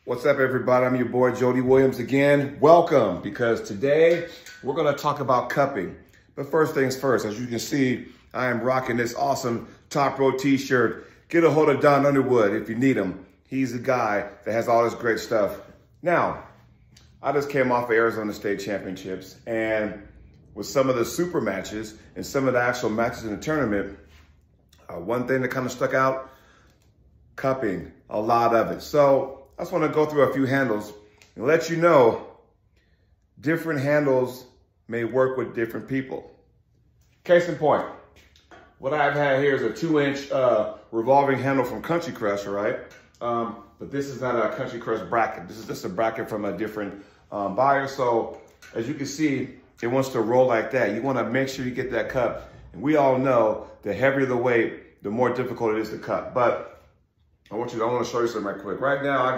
What's up, everybody? I'm your boy, Jody Williams again. Welcome, because today we're going to talk about cupping. But first things first, as you can see, I am rocking this awesome Top Row t-shirt. Get a hold of Don Underwood if you need him. He's the guy that has all this great stuff. Now, I just came off of Arizona State Championships, and with some of the super matches and some of the actual matches in the tournament, one thing that kind of stuck out, cupping, a lot of it. So I just want to go through a few handles and let you know different handles may work with different people. Case in point, what I've had here is a 2-inch revolving handle from Country Crush, right? But this is not a Country Crush bracket. This is just a bracket from a different buyer. So as you can see, it wants to roll like that. You want to make sure you get that cup. And we all know the heavier the weight, the more difficult it is to cup. But I want to show you something right quick. Right now, I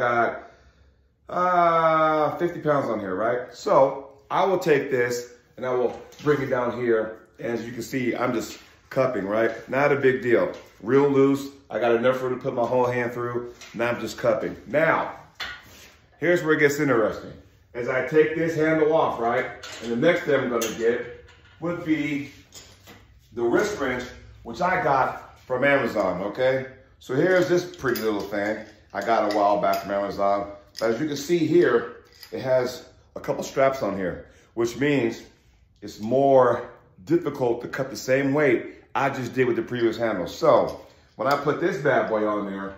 got 50 pounds on here, right? So I will take this and I will bring it down here. And as you can see, I'm just cupping, right? Not a big deal. Real loose. I got enough room to put my whole hand through. Now I'm just cupping. Now, here's where it gets interesting. As I take this handle off, right? And the next thing I'm gonna get would be the wrist wrench, which I got from Amazon, okay? So here's this pretty little thing I got a while back from Amazon. As you can see here, it has a couple straps on here, which means it's more difficult to cut the same weight I just did with the previous handle. So when I put this bad boy on there,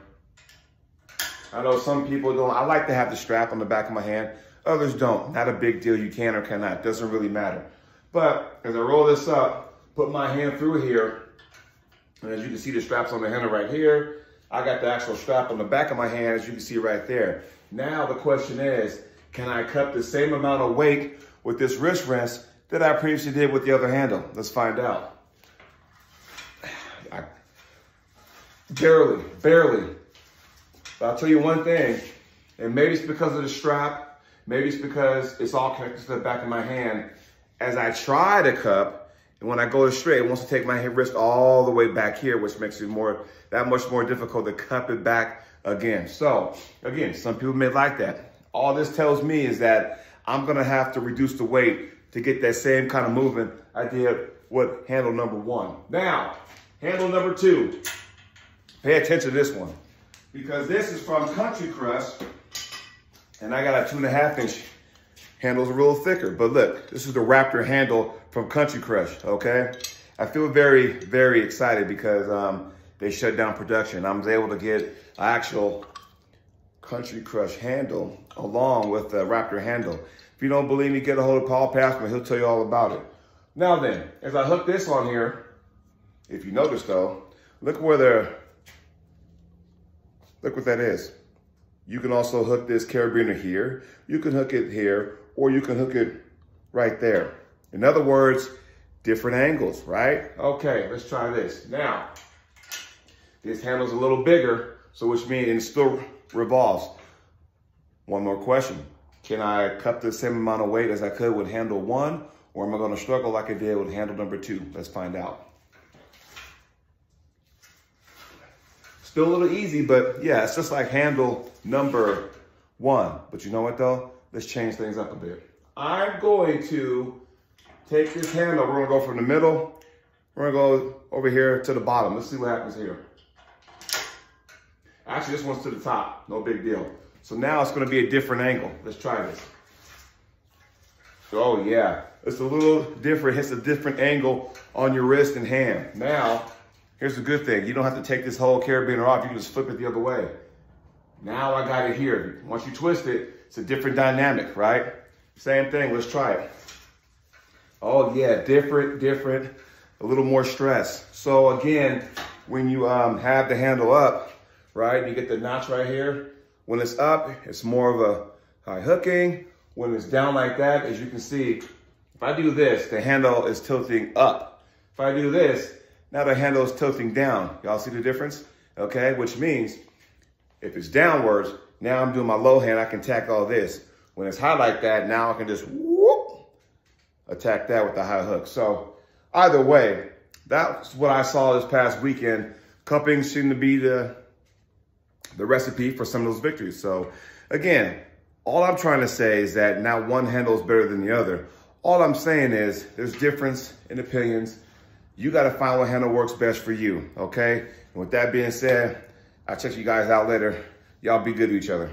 I know some people don't. I like to have the strap on the back of my hand. Others don't. Not a big deal. You can or cannot. Doesn't really matter. But as I roll this up, put my hand through here, and as you can see, the strap's on the handle right here. I got the actual strap on the back of my hand, as you can see right there. Now the question is, can I cut the same amount of weight with this wrist wrench that I previously did with the other handle? Let's find out. Barely. But I'll tell you one thing, and maybe it's because of the strap, maybe it's because it's all connected to the back of my hand. As I try to cup, and when I go to straight, it wants to take my wrist all the way back here, which makes it that much more difficult to cup it back again. So again, some people may like that. All this tells me is that I'm gonna have to reduce the weight to get that same kind of movement I did with handle number 1. Now, handle number 2, pay attention to this one, because this is from Country Crush, and I got a 2.5-inch. Handle's a little thicker, but look, this is the Raptor handle from Country Crush, okay? I feel very, very excited because they shut down production. I was able to get an actual Country Crush handle along with the Raptor handle. If you don't believe me, get a hold of Paul Passman. He'll tell you all about it. Now then, as I hook this on here, if you notice though, look what that is. You can also hook this carabiner here. You can hook it here, or you can hook it right there. In other words, different angles, right? Okay, let's try this. Now, this handle's a little bigger, so which means it still revolves. One more question. Can I cut the same amount of weight as I could with handle 1, or am I gonna struggle like I did with handle number 2? Let's find out. Still a little easy, but yeah, it's just like handle number 1. But you know what though? Let's change things up a bit. I'm going to take this handle. We're gonna go from the middle. We're gonna go over here to the bottom. Let's see what happens here. Actually, this one's to the top. No big deal. So now it's gonna be a different angle. Let's try this. Oh yeah, it's a little different. It's a different angle on your wrist and hand. Now, here's the good thing. You don't have to take this whole carabiner off. You can just flip it the other way. Now I got it here. Once you twist it, it's a different dynamic, right? Same thing, let's try it. Oh yeah, different, a little more stress. So again, when you have the handle up, right, you get the notch right here. When it's up, it's more of a high hooking. When it's down like that, as you can see, if I do this, the handle is tilting up. If I do this, now the handle is tilting down. Y'all see the difference? Okay, which means if it's downwards, now I'm doing my low hand, I can attack all this. When it's high like that, now I can just whoop, attack that with the high hook. So either way, that's what I saw this past weekend. Cupping seemed to be the the recipe for some of those victories. So again, all I'm trying to say is that not one handle is better than the other. All I'm saying is there's difference in opinions. You got to find what handle works best for you, okay? And with that being said, I'll check you guys out later. Y'all be good to each other.